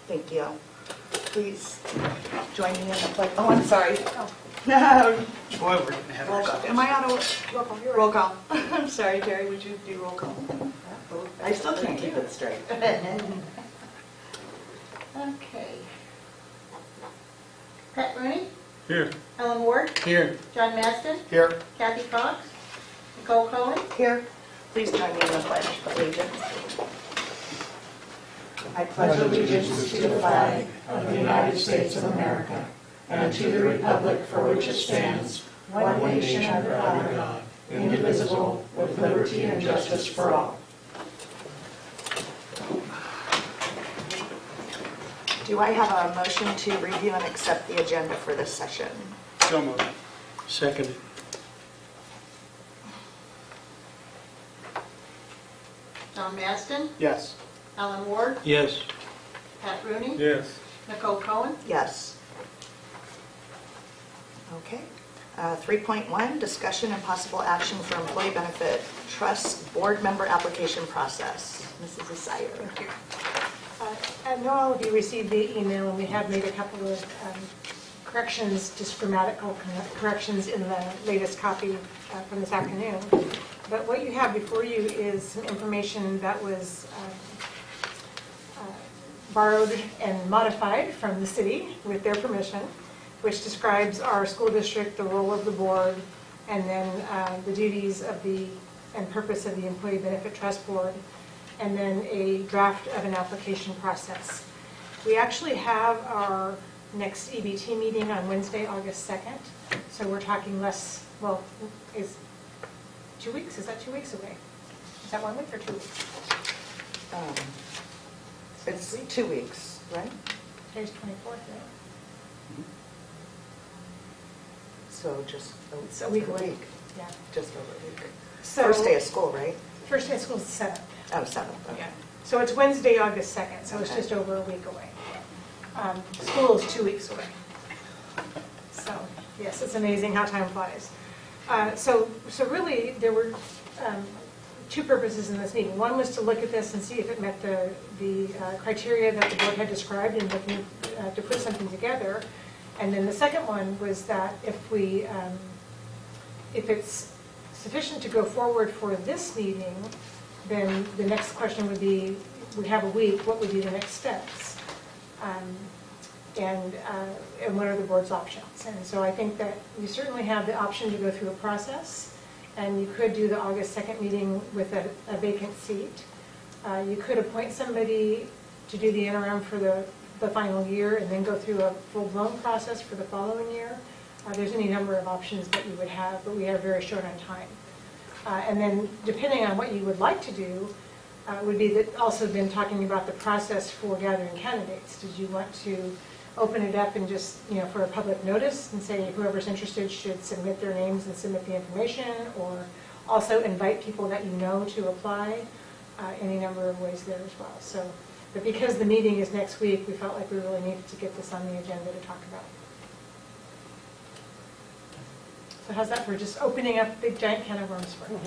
Thank you. Please join me in the pledge. Oh, I'm sorry. No. Boy, we're getting ahead of Roll call. ourselves. Am I out of roll call? I'm sorry, Terry. Would you do roll call? I still can't keep it straight. Okay. Pat Rooney, Here. Ellen Ward, Here. John Maston, Here. Kathy Cox, Nicole Cohen. Here. Please join me in the pledge of allegiance. I pledge allegiance to the flag of the United States of America and to the republic for which it stands, one nation under God, indivisible, with liberty and justice for all. Do I have a motion to review and accept the agenda for this session? So moved. Seconded. John Maston, Yes. Ellen Ward, Yes. Pat Rooney, Yes. Nicole Cohen. Yes. Okay. 3.1, discussion and possible action for employee benefit trust board member application process. Mrs. Asire. I know all of you received the email, and we have made a couple of corrections, just grammatical corrections in the latest copy from this afternoon. But what you have before you is some information that was borrowed and modified from the city with their permission, which describes our school district, the role of the board, and then the duties of the and purpose of the Employee Benefit Trust Board, and then a draft of an application process. We actually have our next EBT meeting on Wednesday, August 2nd, so we're talking less, well, is 2 weeks? Is that 2 weeks away? Is that 1 week or 2 weeks? It's 2 weeks, right? Today's 24th, right? So just It's a week over away. Yeah. Just over a week. So, First day of school, right? First day of school is the 7th. Oh, 7th. Okay. Yeah. So it's Wednesday, August 2nd, so it's Okay. just over a week away. School is 2 weeks away. So, yes, it's amazing how time flies. So really, there were two purposes in this meeting. One was to look at this and see if it met the criteria that the board had described in looking to put something together. And then the second one was that if it's sufficient to go forward for this meeting, then the next question would be, we have a week, what would be the next steps? And what are the board's options? And so I think that you certainly have the option to go through a process, and you could do the August 2nd meeting with a vacant seat. You could appoint somebody to do the interim for the final year and then go through a full-blown process for the following year. There's any number of options that you would have, but we are very short on time. And then depending on what you would like to do, would be that also then talking about the process for gathering candidates. Did you want to open it up and just, for a public notice and say whoever's interested should submit their names and submit the information, or also invite people that you know to apply? Any number of ways there as well. So, but because the meeting is next week, we felt like we really needed to get this on the agenda to talk about. So how's that for just opening up a big giant can of worms for you?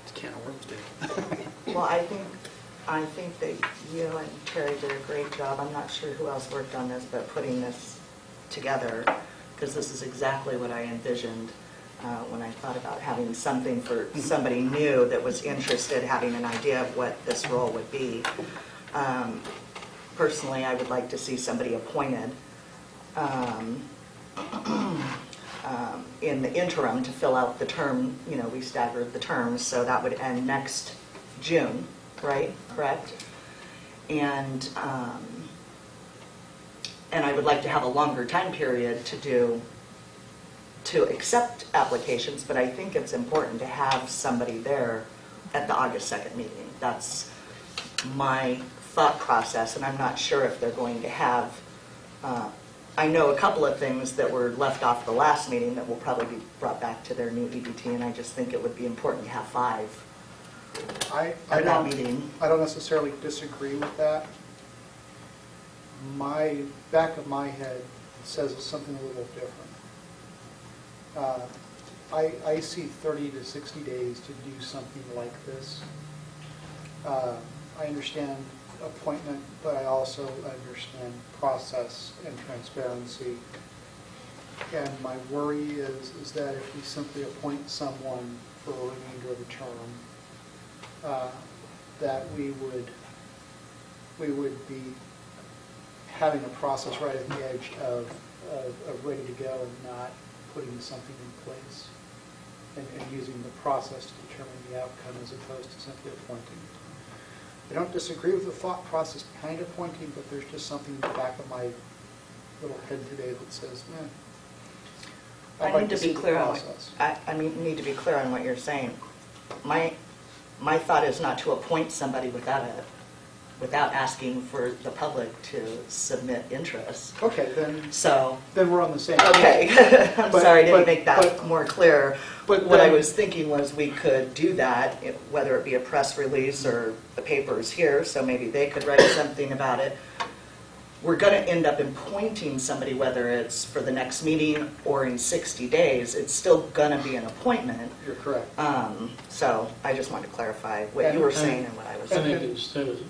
It's a can of worms, dude. Well, I think that you and Terry did a great job. I'm not sure who else worked on this, but putting this together, because this is exactly what I envisioned when I thought about having something for somebody new that was interested, having an idea of what this role would be. Personally, I would like to see somebody appointed in the interim to fill out the term. We staggered the terms, so that would end next June, right? Correct? And I would like to have a longer time period to accept applications, but I think it's important to have somebody there at the August 2nd meeting. That's my thought process, and I'm not sure if they're going to have, I know a couple of things that were left off the last meeting that will probably be brought back to their new EBT, and I just think it would be important to have 5 at that meeting. I don't necessarily disagree with that. My back of my head says it's something a little different. I see 30 to 60 days to do something like this. I understand appointment, but I also understand process and transparency. And my worry is that if we simply appoint someone for a remainder of the term, that we would be having a process right at the edge of ready to go and not putting something in place and using the process to determine the outcome as opposed to simply appointing. I don't disagree with the thought process behind appointing, but there's just something in the back of my little head today that says, I'd I like need to see be the clear on, process. need to be clear on what you're saying. My thought is not to appoint somebody without asking for the public to submit interest. Okay, So, then we're on the same page. okay, I'm But- sorry, I didn't but- make that but- more clear. but What I then- was thinking was we could do that, whether it be a press release or the paper's here, so maybe they could write something about it. We're going to end up appointing somebody, whether it's for the next meeting or in 60 days, it's still going to be an appointment. You're correct. So I just wanted to clarify what you were saying and what I was I saying. think instead of,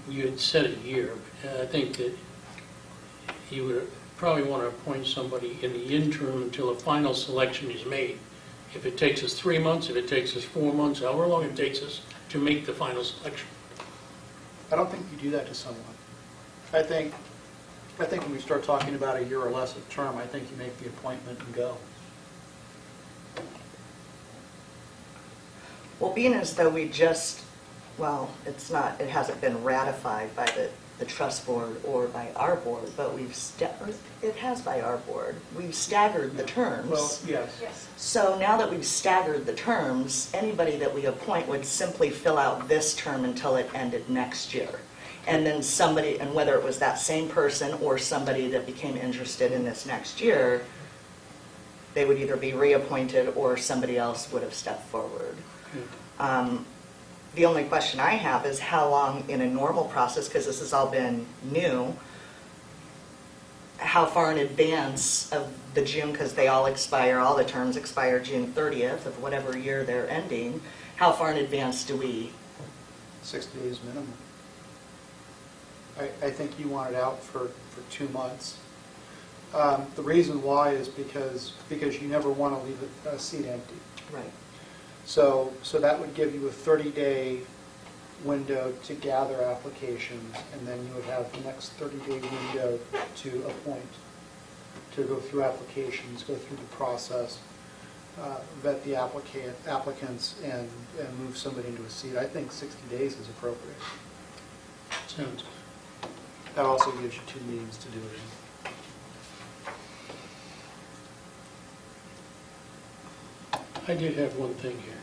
you had said a year, I think that you would probably want to appoint somebody in the interim until a final selection is made. If it takes us 3 months, if it takes us 4 months, however long it takes us to make the final selection. I don't think you do that to someone. I think when we start talking about a year or less of term, I think you make the appointment and go. Well, being as though we just, well, it hasn't been ratified by the trust board or by our board, but it has by our board. We've staggered the terms. Well, yes. Yes. So now that we've staggered the terms, anybody that we appoint would simply fill out this term until it ended next year. And then somebody, and whether it was that same person or somebody that became interested in this next year, they would either be reappointed or somebody else would have stepped forward. The only question I have is how long in a normal process, because this has all been new, how far in advance of the June, because they all expire, all the terms expire June 30th of whatever year they're ending, how far in advance do we? 60 days minimum. I think you want it out for 2 months. The reason why is because you never want to leave a seat empty. Right. So that would give you a 30-day window to gather applications, and then you would have the next 30-day window to appoint, to go through applications, go through the process, vet the applicants, and move somebody into a seat. I think 60 days is appropriate. Sounds That also gives you 2 meetings to do it in. I did have one thing here,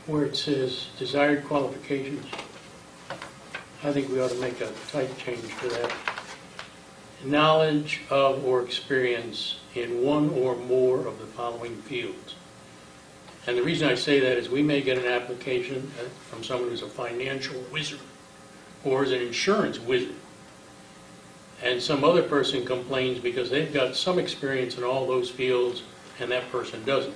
where it says desired qualifications. I think we ought to make a type change to that. Knowledge of or experience in one or more of the following fields. And the reason I say that is we may get an application from someone who's a financial wizard or is an insurance wizard. And some other person complains because they've got some experience in all those fields and that person doesn't.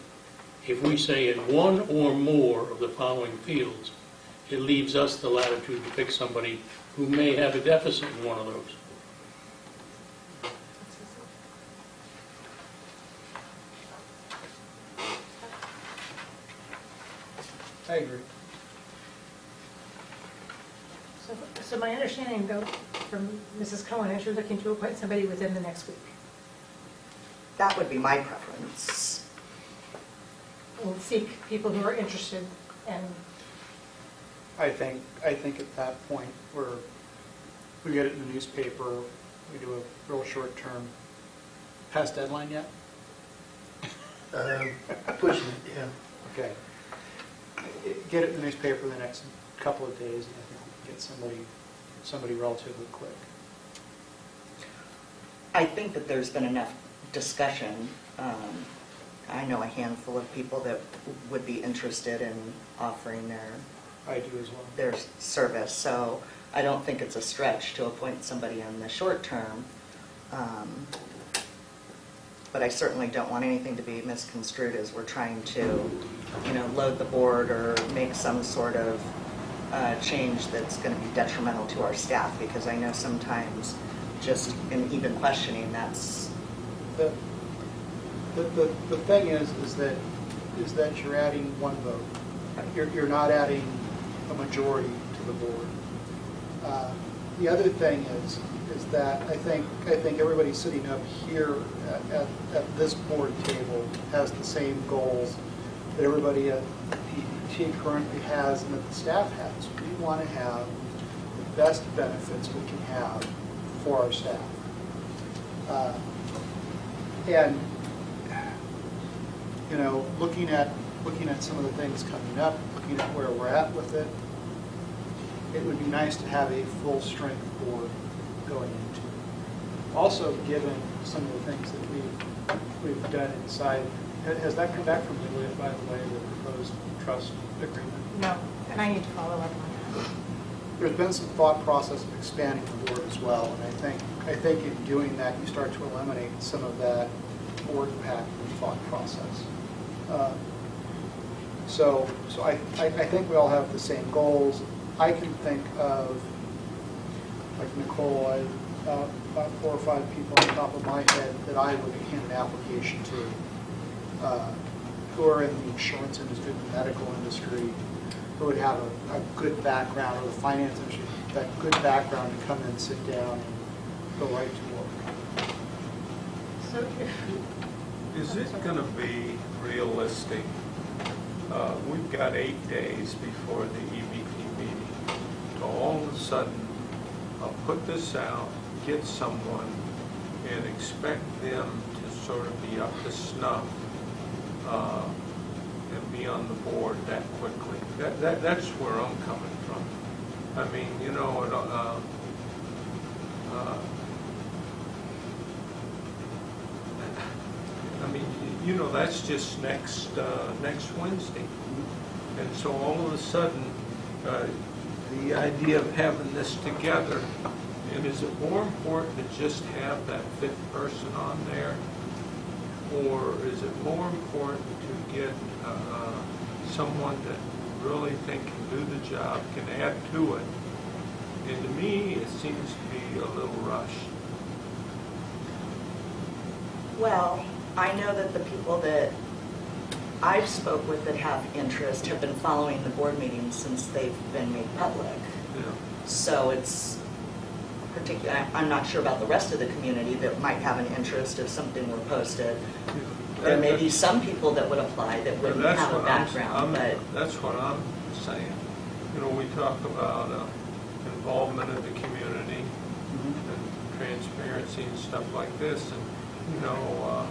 If we say in one or more of the following fields, it leaves us the latitude to pick somebody who may have a deficit in one of those. I agree. So my understanding, though, from Mrs. Cohen, is you're looking to appoint somebody within the next week. That would be my preference. We'll seek people who are interested, and I think at that point, we get it in the newspaper, we do a real short term. Past deadline yet? Pushing it, yeah. Okay. Get it in the newspaper the next couple of days, and I think we can get somebody relatively quick. I think that there's been enough discussion. I know a handful of people that would be interested in offering I do as well. their service, so I don't think it's a stretch to appoint somebody in the short term. But I certainly don't want anything to be misconstrued as we're trying to, load the board or make some sort of change that's going to be detrimental to our staff, because I know sometimes just in even questioning, that's, The thing is that you're adding one vote. You're not adding a majority to the board. The other thing is that I think everybody sitting up here at this board table has the same goals that everybody at PET currently has and that the staff has. We want to have the best benefits we can have for our staff. And you know, looking at some of the things coming up, looking at where we're at with it, it would be nice to have a full-strength board going into it. Also, given some of the things that we've done inside, has that come back from Lillian, by the way, the proposed trust agreement? No, and I need to follow up on that. There's been some thought process of expanding the board as well, and I think in doing that, you start to eliminate some of that board pack and thought process. So I think we all have the same goals. I can think of, like Nicole, about 4 or 5 people on top of my head that I would hand an application to, who are in the insurance industry, the medical industry, who would have a good background, or the finance industry, that good background to come in and sit down and go right to work. So if, Is it going to be realistic? We've got 8 days before the EVP meeting to all of a sudden put this out, get someone, and expect them to sort of be up to snuff and be on the board that quickly. That's where I'm coming from. I mean, you know, I mean, you know, that's just next Wednesday. And so all of a sudden, the idea of having this together, and is it more important to just have that 5th person on there? Or is it more important to get someone that really think can do the job, can add to it? And to me, it seems to be a little rushed. well, I know that the people that I've spoke with that have interest have been following the board meetings since they've been made public. Yeah. So it's particular. I'm not sure about the rest of the community that might have an interest if something were posted. There may be some people that would apply that wouldn't That's have a what background, but that's what I'm saying. You know, we talk about involvement of the community and transparency and stuff like this, and you know,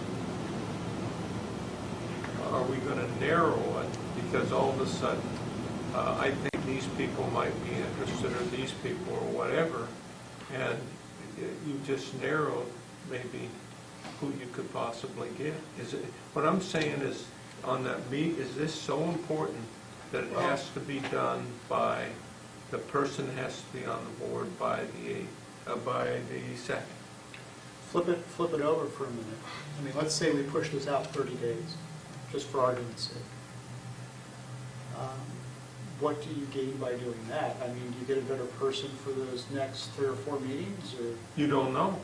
are we going to narrow it? Because all of a sudden, I think these people might be interested, or these people, or whatever, and you just narrowed maybe who you could possibly get. Is it? What I'm saying is, on that meet, is this so important that it has to be done by the person has to be on the board by the 2nd? Flip it over for a minute. I mean, let's say we push this out 30 days, just for argument's sake. What do you gain by doing that? I mean, do you get a better person for those next 3 or 4 meetings, or? You don't know.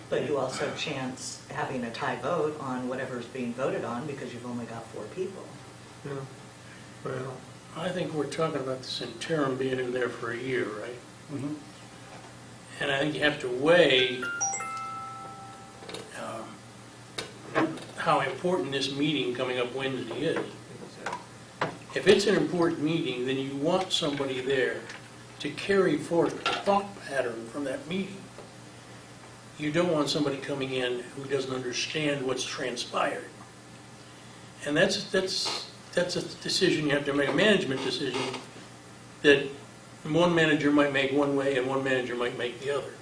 but you also chance having a tie vote on whatever's being voted on because you've only got 4 people. Yeah. Well, I think we're talking about this interim being in there for a year, right? Mm-hmm. And I think you have to weigh how important this meeting coming up Wednesday is. If it's an important meeting, then you want somebody there to carry forth the thought pattern from that meeting. You don't want somebody coming in who doesn't understand what's transpired. And that's a decision you have to make, a management decision that one manager might make one way and one manager might make the other.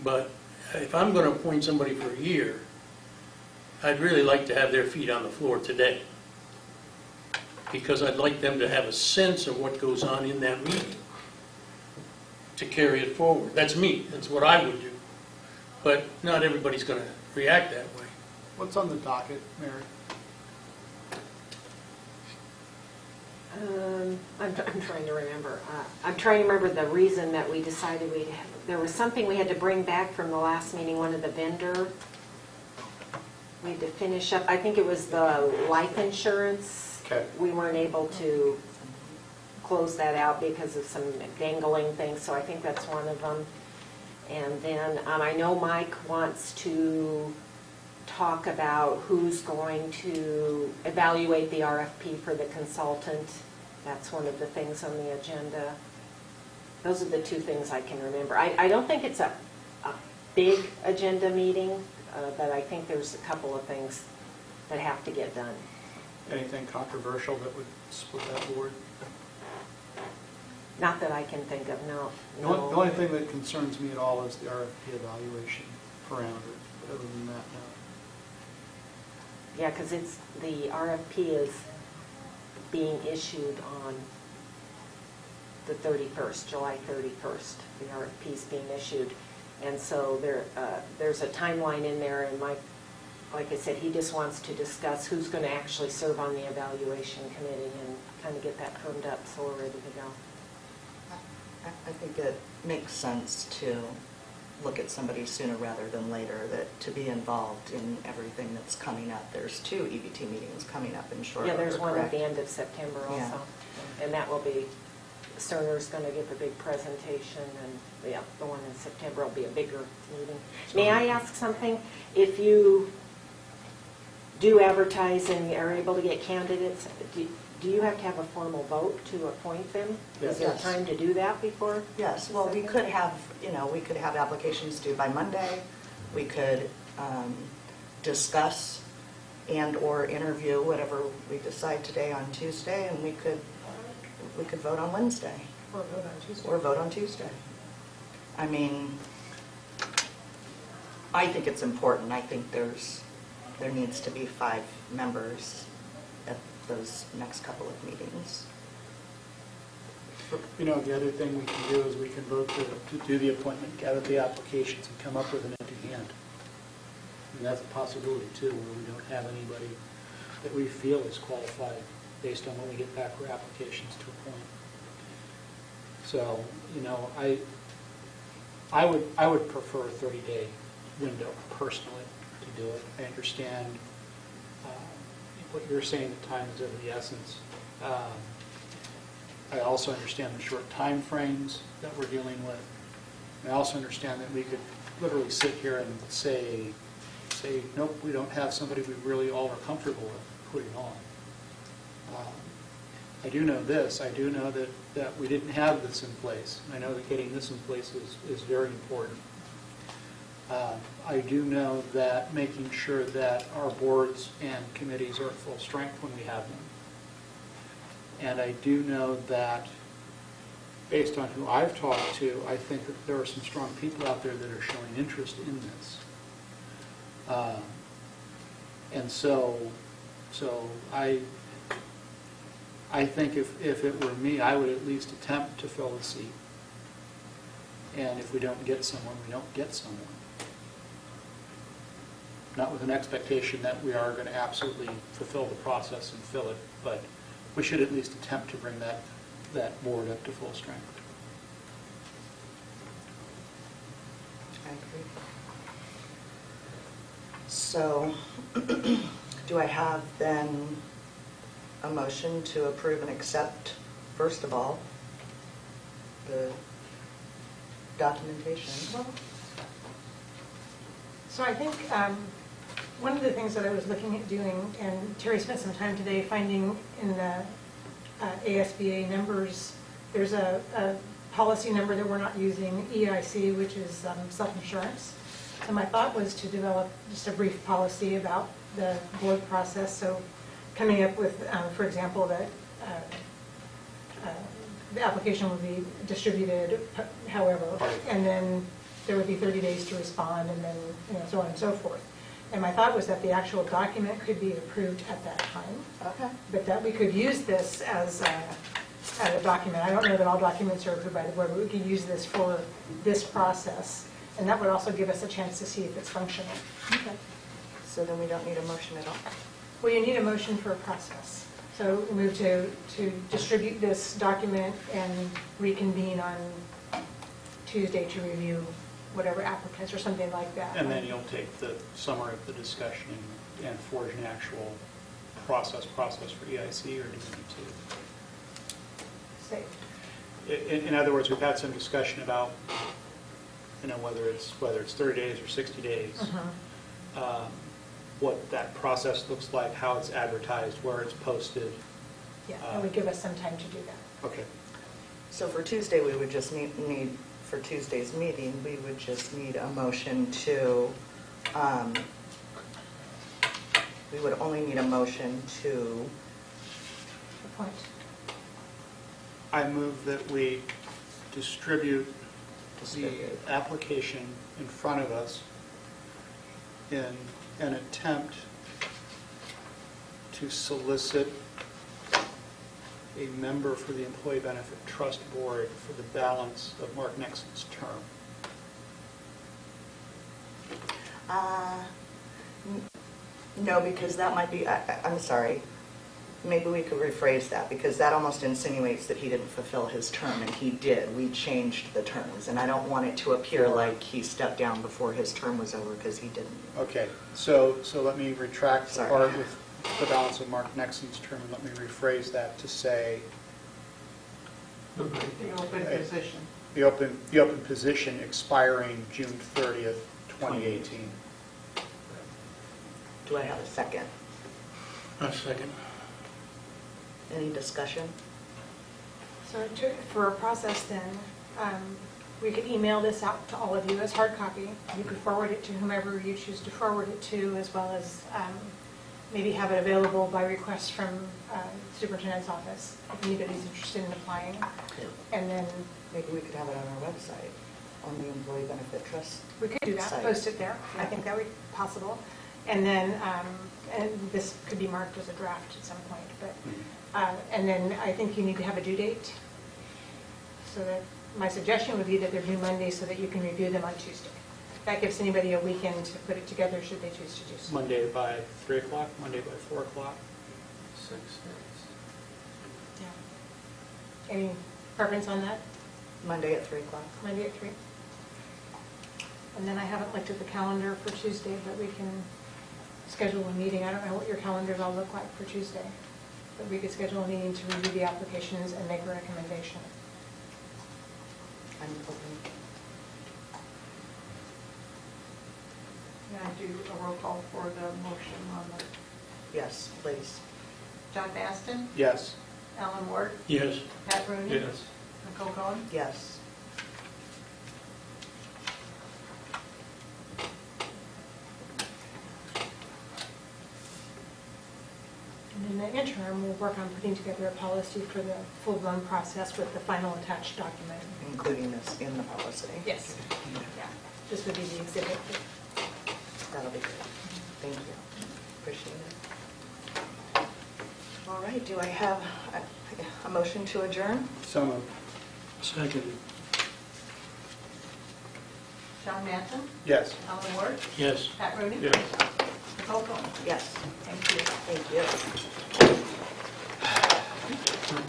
But if I'm going to appoint somebody for a year, I'd really like to have their feet on the floor today, because I'd like them to have a sense of what goes on in that meeting to carry it forward. That's me. That's what I would do. But not everybody's going to react that way. What's on the docket, Mary? I'm trying to remember. I'm trying to remember the reason that we decided there was something we had to bring back from the last meeting, one of the vendor. We had to finish up, I think it was the life insurance. Okay. We weren't able to close that out because of some dangling things, so I think that's one of them. And then I know Mike wants to talk about who's going to evaluate the RFP for the consultant. That's one of the things on the agenda. Those are the two things I can remember. I don't think it's a big agenda meeting, but I think there's a couple of things that have to get done. Anything controversial that would split that board? Not that I can think of, no. The only thing that concerns me at all is the RFP evaluation parameter. But other than that, no. Yeah, because the RFP is being issued on the 31st, July 31st. The RFP is being issued. And so there's a timeline in there, and Mike, like I said, he just wants to discuss who's going to actually serve on the evaluation committee and kind of get that firmed up so we're ready to go. I think it makes sense to look at somebody sooner rather than later, that to be involved in everything that's coming up. There's 2 EBT meetings coming up in short Yeah, order, there's one at correct? the end of September also. Yeah. And that will be, Cerner's going to give a big presentation, and yeah, the one in September will be a bigger meeting. May I ask something? If you do advertise and are able to get candidates, do you have to have a formal vote to appoint them? Is there Yes. time to do that before? Yes, well, we could have, we could have applications due by Monday. We could discuss and/or interview whatever we decide today on Tuesday, and we could vote on Wednesday. Or vote on Tuesday. Or vote on Tuesday. I mean, I think it's important. I think there needs to be 5 members at those next couple of meetings. The other thing we can do is we can vote to do the appointment, gather the applications, and come up with an empty hand. And that's a possibility, too, where we don't have anybody that we feel is qualified based on what we get back for applications to appoint. So, I would prefer a 30-day window personally to do it. I understand what you're saying, the time is of the essence. I also understand the short time frames that we're dealing with. I also understand that we could literally sit here and say, nope, we don't have somebody we really all are comfortable with putting on. I do know this. I do know that we didn't have this in place. I know that getting this in place is very important. I do know that making sure that our boards and committees are at full strength when we have them. And I do know that, based on who I've talked to, I think that there are some strong people out there that are showing interest in this. And so I think if it were me, I would at least attempt to fill the seat. And if we don't get someone, we don't get someone. Not with an expectation that we are going to absolutely fulfill the process and fill it, but we should at least attempt to bring that board up to full strength. I agree. So, do I have then a motion to approve and accept, first of all, the documentation? So I think one of the things that I was looking at doing, and Terry spent some time today finding in the ASBA numbers, there's a policy number that we're not using, EIC, which is self-insurance. So my thought was to develop just a brief policy about the board process. So coming up with, for example, that the application would be distributed however, and then there would be 30 days to respond, and then so on and so forth. And my thought was that the actual document could be approved at that time, Okay. but that we could use this as a document. I don't know that all documents are approved by the board, but we could use this for this process, and that would also give us a chance to see if it's functional. Okay. So then we don't need a motion at all? Well, you need a motion for a process. So move to distribute this document and reconvene on Tuesday to review whatever applicants or something like that. And then you'll take the summary of the discussion and forge an actual process for EIC, or do you need Say, to? In other words, we've had some discussion about, whether it's 30 days or 60 days, what that process looks like, how it's advertised, where it's posted. yeah, that would give us some time to do that. Okay. So for Tuesday, we would just need, for Tuesday's meeting, we would just need a motion to, we would only need a motion to, Good point. I move that we distribute the application in front of us in an attempt to solicit a member for the Employee Benefit Trust Board for the balance of Mark Nixon's term. no, because that might be, I'm sorry, maybe we could rephrase that, because that almost insinuates that he didn't fulfill his term, and he did. We changed the terms, and I don't want it to appear like he stepped down before his term was over, because he didn't. Okay, so let me retract the Sorry. part with the balance of Mark Nixon's term, and let me rephrase that to say The open position. the open position expiring June 30th, 2018. Do I have a second? A second. Any discussion? So for a process then, we could email this out to all of you as hard copy. You could forward it to whomever you choose to forward it to, as well as maybe have it available by request from superintendent's office if anybody's interested in applying. And then Maybe we could have it on our website, on the Employee Benefit Trust. we could do that, Site. post it there. I think that would be possible. And then, and this could be marked as a draft at some point, but, and then I think you need to have a due date. So that, my suggestion would be that they're due Monday so that you can review them on Tuesday. That gives anybody a weekend to put it together should they choose to do so. Monday by 3 o'clock, Monday by 4 o'clock. 6 days. Yeah. Any preference on that? Monday at 3 o'clock. Monday at 3? And then I haven't looked at the calendar for Tuesday, but we can schedule a meeting. I don't know what your calendars all look like for Tuesday, but we could schedule a meeting to review the applications and make a recommendation. I'm open. Can I do a roll call for the motion on the, Yes, please. John Maston, Yes. Alan Ward, Yes. Pat Rooney, Yes. Nicole Cohen? Yes. And in the interim, we'll work on putting together a policy for the full-blown process with the final attached document. Including this in the policy. Yes. Yeah. This would be the exhibit. That'll be good. Thank you. Appreciate it. All right, do I have a motion to adjourn? So moved. Second. John Maston, Yes. Alan Ward, Yes. Pat Rooney? Yes. Nicole Cohen? Yes. Thank you. Thank you.